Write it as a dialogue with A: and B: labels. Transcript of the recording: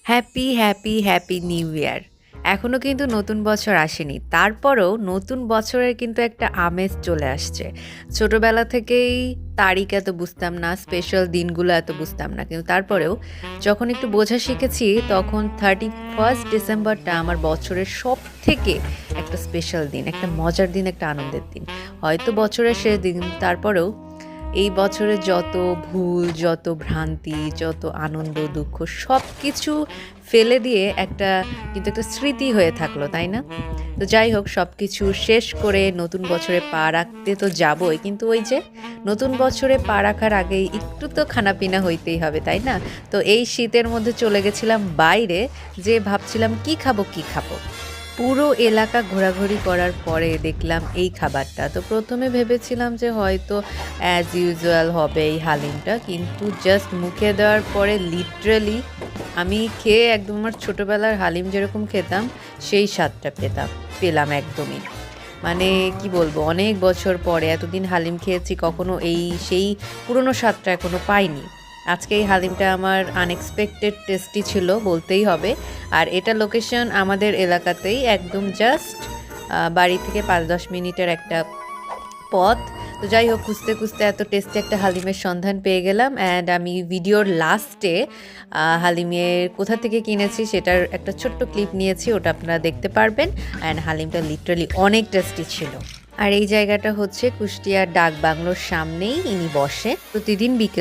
A: Happy, happy, happy new year! এখনো কিন্তু নতুন বছর আসেনি। তারপরেও নতুন বছরের কিন্তু একটা আমেজ চলে আসছে। ছোটবেলা থেকেই তারিখ এত বুঝতাম না, স্পেশাল দিনগুলো এত বুঝতাম না। কিন্তু তারপরেও যখন একটু বোঝা শিখেছি, তখন 31st ডিসেম্বরটা আমার বছরের সবথেকে একটা স্পেশাল দিন, একটা মজার দিন, একটা আনন্দের দিন। হয়তো বছরের শেষ দিন, তারপরেও এই বছরে যত ভুল, যত ভ্রান্তি, যত আনন্দ, দুঃখ সবকিছু ফেলে দিয়ে একটা স্মৃতি হয়ে থাকলো, তাই না? তো যাই হোক, সবকিছু শেষ করে নতুন বছরে পা রাখতে তো যাবোই। কিন্তু ওই যে নতুন বছরে পা রাখার আগেই একটু তো খানাপিনা হইতেই হবে, তাই না? তো এই শীতের মধ্যে চলে গেছিলাম বাইরে, যে ভাবছিলাম কি খাবো, কি খাবো? পুরো এলাকা ঘোরাঘুরি করার পরে দেখলাম এই খাবারটা। তো ১ম এ ভেবেছিলাম যে হয়তো অ্যাজ ইউজুয়াল হবে এই হালিমটা। কিন্তু জাস্ট মুখে দেওয়ার পরে লিটারালি আমি খেয়ে একদম আমার ছোটোবেলার হালিম যেরকম খেতাম সেই স্বাদটা পেলাম একদমই। মানে কি বলবো, অনেক বছর পরে এতদিন হালিম খেয়েছি, কখনো সেই পুরনো স্বাদটা এখনো পাইনি। আজকে এই হালিমটা আমার আনএক্সপেক্টেড টেস্টি ছিল বলতেই হবে। আর এটা লোকেশন আমাদের এলাকাতেই, একদম জাস্ট বাড়ি থেকে ৫-১০ মিনিটের একটা পথ। তো যাই হোক, খুঁজতে খুঁজতে এত টেস্টি একটা হালিমের সন্ধান পেয়ে গেলাম। অ্যান্ড আমি ভিডিওর লাস্টে হালিমের কোথা থেকে কিনেছি সেটার একটা ছোট্ট ক্লিপ নিয়েছি, ওটা আপনারা দেখতে পারবেন। অ্যান্ড হালিমটা লিটারালি অনেক টেস্টি ছিল। আর এই জায়গাটা হচ্ছে কুষ্টিয়ার ডাক বাংলোর সামনেই ইনি বসে প্রতিদিন বিকেল